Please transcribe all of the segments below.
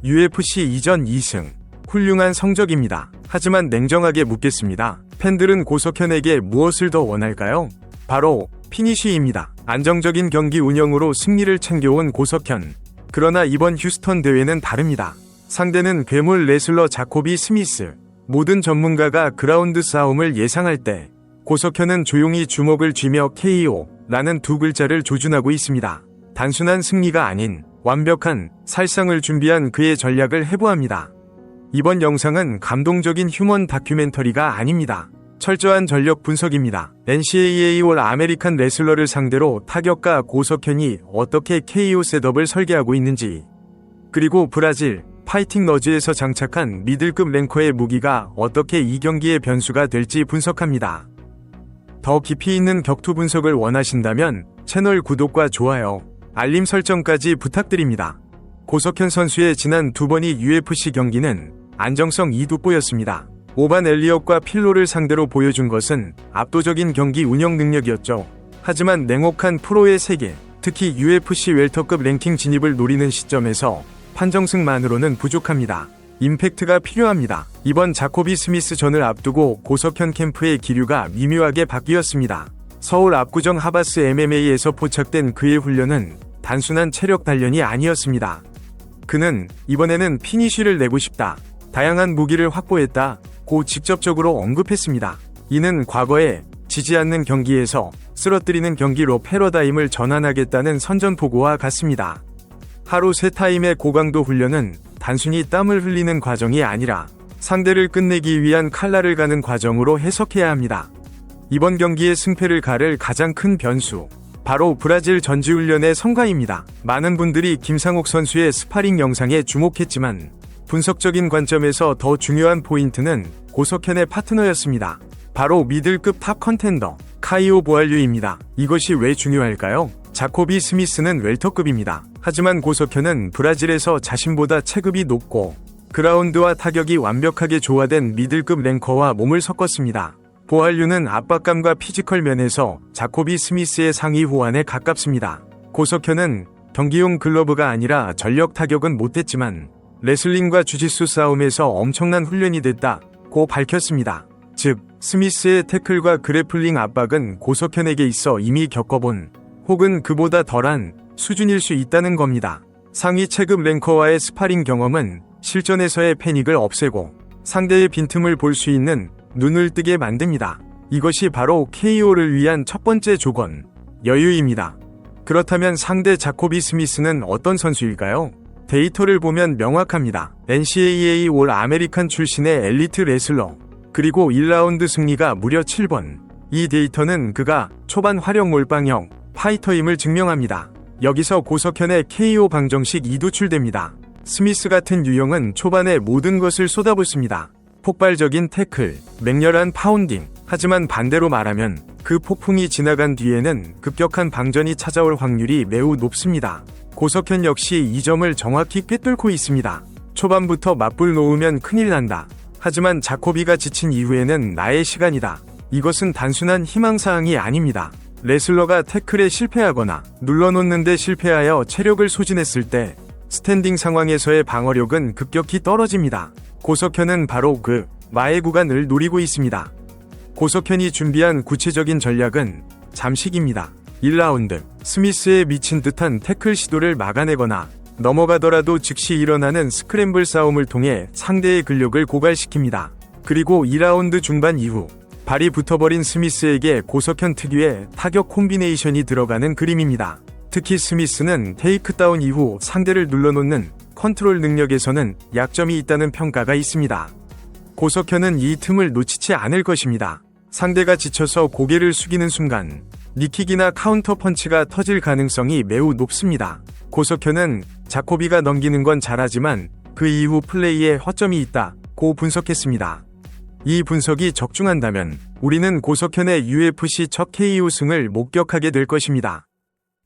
UFC 이전 2승. 훌륭한 성적입니다. 하지만 냉정하게 묻겠습니다. 팬들은 고석현에게 무엇을 더 원할까요? 바로 피니쉬입니다. 안정적인 경기 운영으로 승리를 챙겨온 고석현. 그러나 이번 휴스턴 대회는 다릅니다. 상대는 괴물 레슬러 자코비 스미스. 모든 전문가가 그라운드 싸움을 예상할 때 고석현은 조용히 주먹을 쥐며 KO라는 두 글자를 조준하고 있습니다. 단순한 승리가 아닌 완벽한 살상을 준비한 그의 전략을 해부합니다. 이번 영상은 감동적인 휴먼 다큐멘터리가 아닙니다. 철저한 전력 분석입니다. NCAA 올 아메리칸 레슬러를 상대로 타격가 고석현이 어떻게 KO 셋업을 설계하고 있는지, 그리고 브라질 파이팅 너즈에서 장착한 미들급 랭커의 무기가 어떻게 이 경기의 변수가 될지 분석합니다. 더 깊이 있는 격투 분석을 원하신다면 채널 구독과 좋아요, 알림 설정까지 부탁드립니다. 고석현 선수의 지난 두 번의 UFC 경기는 안정성 이돋보였습니다. 오반 엘리엇과 필로를 상대로 보여준 것은 압도적인 경기 운영 능력이었죠. 하지만 냉혹한 프로의 세계, 특히 UFC 웰터급 랭킹 진입을 노리는 시점에서 판정승만으로는 부족합니다. 임팩트가 필요합니다. 이번 자코비 스미스 전을 앞두고 고석현 캠프의 기류가 미묘하게 바뀌었습니다. 서울 압구정 하바스 MMA에서 포착된 그의 훈련은 단순한 체력 단련이 아니었습니다. 그는 이번에는 피니쉬를 내고 싶다, 다양한 무기를 확보했다 고 직접적으로 언급했습니다. 이는 과거에 지지 않는 경기에서 쓰러뜨리는 경기로 패러다임을 전환하겠다는 선전포고와 같습니다. 하루 3타임의 고강도 훈련은 단순히 땀을 흘리는 과정이 아니라 상대를 끝내기 위한 칼날을 가는 과정으로 해석해야 합니다. 이번 경기의 승패를 가를 가장 큰 변수, 바로 브라질 전지훈련의 성과입니다. 많은 분들이 김상욱 선수의 스파링 영상에 주목했지만 분석적인 관점에서 더 중요한 포인트는 고석현의 파트너였습니다. 바로 미들급 탑 컨텐더 카이오 보알류입니다. 이것이 왜 중요할까요? 자코비 스미스는 웰터급입니다. 하지만 고석현은 브라질에서 자신보다 체급이 높고 그라운드와 타격이 완벽하게 조화된 미들급 랭커와 몸을 섞었습니다. 보알류는 압박감과 피지컬 면에서 자코비 스미스의 상위 호환에 가깝습니다. 고석현은 경기용 글러브가 아니라 전력 타격은 못했지만 레슬링과 주짓수 싸움에서 엄청난 훈련이 됐다고 밝혔습니다. 즉, 스미스의 태클과 그래플링 압박은 고석현에게 있어 이미 겪어본 혹은 그보다 덜한 수준일 수 있다는 겁니다. 상위 체급 랭커와의 스파링 경험은 실전에서의 패닉을 없애고 상대의 빈틈을 볼 수 있는 눈을 뜨게 만듭니다. 이것이 바로 KO를 위한 첫 번째 조건, 여유입니다. 그렇다면 상대 자코비 스미스는 어떤 선수일까요? 데이터를 보면 명확합니다. NCAA 올 아메리칸 출신의 엘리트 레슬러, 그리고 1라운드 승리가 무려 7번. 이 데이터는 그가 초반 활용 몰빵형 파이터임을 증명합니다. 여기서 고석현의 KO 방정식이 도출됩니다. 스미스 같은 유형은 초반에 모든 것을 쏟아붓습니다. 폭발적인 태클, 맹렬한 파운딩. 하지만 반대로 말하면 그 폭풍이 지나간 뒤에는 급격한 방전이 찾아올 확률이 매우 높습니다. 고석현 역시 이 점을 정확히 꿰뚫고 있습니다. 초반부터 맞불 놓으면 큰일 난다. 하지만 자코비가 지친 이후에는 나의 시간이다. 이것은 단순한 희망사항이 아닙니다. 레슬러가 태클에 실패하거나 눌러놓는데 실패하여 체력을 소진했을 때 스탠딩 상황에서의 방어력은 급격히 떨어집니다. 고석현은 바로 그 마의 구간을 노리고 있습니다. 고석현이 준비한 구체적인 전략은 잠식입니다. 1라운드, 스미스의 미친 듯한 태클 시도를 막아내거나 넘어가더라도 즉시 일어나는 스크램블 싸움을 통해 상대의 근력을 고갈시킵니다. 그리고 2라운드 중반 이후 발이 붙어버린 스미스에게 고석현 특유의 타격 콤비네이션이 들어가는 그림입니다. 특히 스미스는 테이크다운 이후 상대를 눌러놓는 컨트롤 능력에서는 약점이 있다는 평가가 있습니다. 고석현은 이 틈을 놓치지 않을 것입니다. 상대가 지쳐서 고개를 숙이는 순간 니킥이나 카운터 펀치가 터질 가능성이 매우 높습니다. 고석현은 자코비가 넘기는 건 잘하지만 그 이후 플레이에 허점이 있다고 분석했습니다. 이 분석이 적중한다면 우리는 고석현의 UFC 첫 KO승을 목격하게 될 것입니다.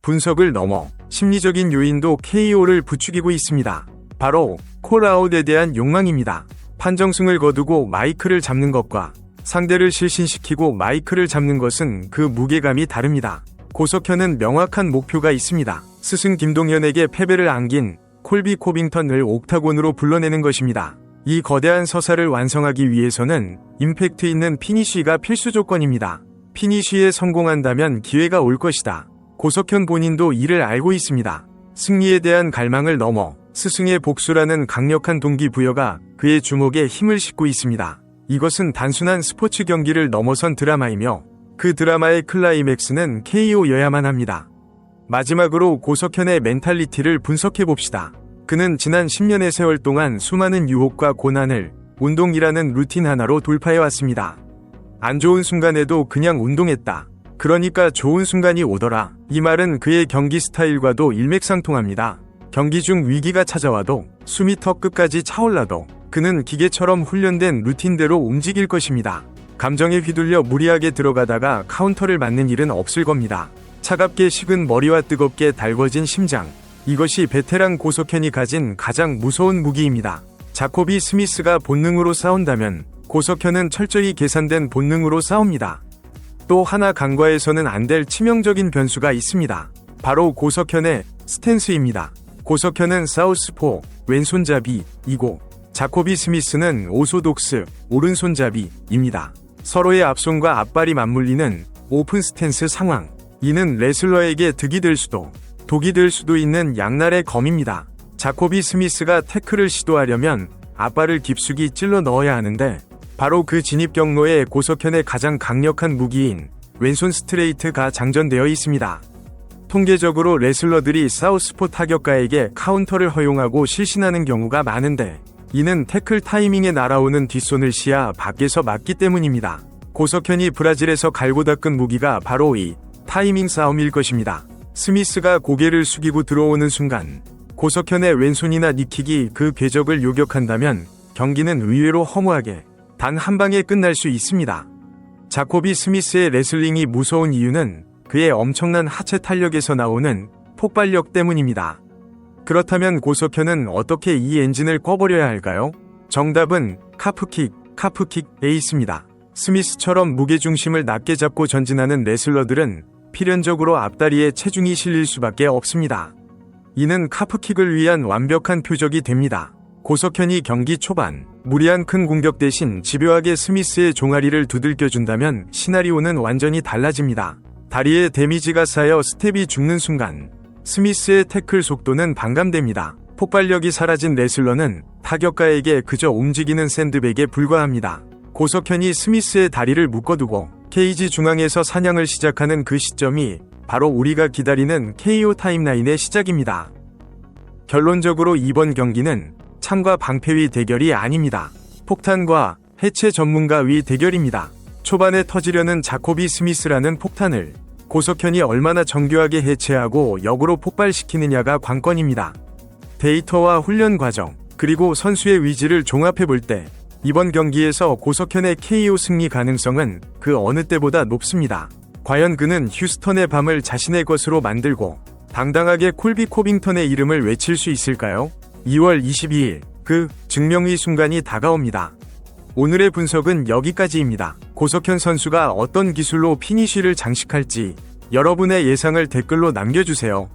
분석을 넘어 심리적인 요인도 KO를 부추기고 있습니다. 바로 콜아웃에 대한 욕망입니다. 판정승을 거두고 마이크를 잡는 것과 상대를 실신시키고 마이크를 잡는 것은 그 무게감이 다릅니다. 고석현은 명확한 목표가 있습니다. 스승 김동현에게 패배를 안긴 콜비 코빙턴을 옥타곤으로 불러내는 것입니다. 이 거대한 서사를 완성하기 위해서는 임팩트 있는 피니쉬가 필수 조건입니다. 피니쉬에 성공한다면 기회가 올 것이다. 고석현 본인도 이를 알고 있습니다. 승리에 대한 갈망을 넘어 스승의 복수라는 강력한 동기부여가 그의 주목에 힘을 싣고 있습니다. 이것은 단순한 스포츠 경기를 넘어선 드라마이며 그 드라마의 클라이맥스는 KO여야만 합니다. 마지막으로 고석현의 멘탈리티를 분석해봅시다. 그는 지난 10년의 세월 동안 수많은 유혹과 고난을 운동이라는 루틴 하나로 돌파해왔습니다. 안 좋은 순간에도 그냥 운동했다. 그러니까 좋은 순간이 오더라. 이 말은 그의 경기 스타일과도 일맥상통합니다. 경기 중 위기가 찾아와도 숨이 턱 끝까지 차올라도 그는 기계처럼 훈련된 루틴대로 움직일 것입니다. 감정에 휘둘려 무리하게 들어가다가 카운터를 맞는 일은 없을 겁니다. 차갑게 식은 머리와 뜨겁게 달궈진 심장. 이것이 베테랑 고석현이 가진 가장 무서운 무기입니다. 자코비 스미스가 본능으로 싸운다면 고석현은 철저히 계산된 본능으로 싸웁니다. 또 하나 간과해서는 안 될 치명적인 변수가 있습니다. 바로 고석현의 스탠스입니다. 고석현은 사우스포, 왼손잡이이고 자코비 스미스는 오소독스, 오른손잡이입니다. 서로의 앞손과 앞발이 맞물리는 오픈 스탠스 상황. 이는 레슬러에게 득이 될 수도 독이 될 수도 있는 양날의 검입니다. 자코비 스미스가 태클을 시도하려면 앞발을 깊숙이 찔러 넣어야 하는데 바로 그 진입 경로에 고석현의 가장 강력한 무기인 왼손 스트레이트가 장전되어 있습니다. 통계적으로 레슬러들이 사우스포 타격가에게 카운터를 허용하고 실신하는 경우가 많은데 이는 태클 타이밍에 날아오는 뒷손을 시야 밖에서 맞기 때문입니다. 고석현이 브라질에서 갈고 닦은 무기가 바로 이 타이밍 싸움일 것입니다. 스미스가 고개를 숙이고 들어오는 순간 고석현의 왼손이나 니킥이 그 궤적을 요격한다면 경기는 의외로 허무하게 단 한 방에 끝날 수 있습니다. 자코비 스미스의 레슬링이 무서운 이유는 그의 엄청난 하체 탄력에서 나오는 폭발력 때문입니다. 그렇다면 고석현은 어떻게 이 엔진을 꺼버려야 할까요? 정답은 카프킥에 있습니다. 스미스처럼 무게중심을 낮게 잡고 전진하는 레슬러들은 필연적으로 앞다리에 체중이 실릴 수밖에 없습니다. 이는 카프킥을 위한 완벽한 표적이 됩니다. 고석현이 경기 초반 무리한 큰 공격 대신 집요하게 스미스의 종아리를 두들겨준다면 시나리오는 완전히 달라집니다. 다리에 데미지가 쌓여 스텝이 죽는 순간 스미스의 태클 속도는 반감됩니다. 폭발력이 사라진 레슬러는 타격가에게 그저 움직이는 샌드백에 불과합니다. 고석현이 스미스의 다리를 묶어두고 케이지 중앙에서 사냥을 시작하는 그 시점이 바로 우리가 기다리는 KO 타임라인의 시작입니다. 결론적으로 이번 경기는 창과 방패위 대결이 아닙니다. 폭탄과 해체 전문가위 대결입니다. 초반에 터지려는 자코비 스미스라는 폭탄을 고석현이 얼마나 정교하게 해체하고 역으로 폭발시키느냐가 관건입니다. 데이터와 훈련 과정, 그리고 선수의 위지를 종합해볼 때 이번 경기에서 고석현의 KO 승리 가능성은 그 어느 때보다 높습니다. 과연 그는 휴스턴의 밤을 자신의 것으로 만들고 당당하게 콜비 코빙턴의 이름을 외칠 수 있을까요? 2월 22일, 그 증명의 순간이 다가옵니다. 오늘의 분석은 여기까지입니다. 고석현 선수가 어떤 기술로 피니쉬를 장식할지 여러분의 예상을 댓글로 남겨주세요.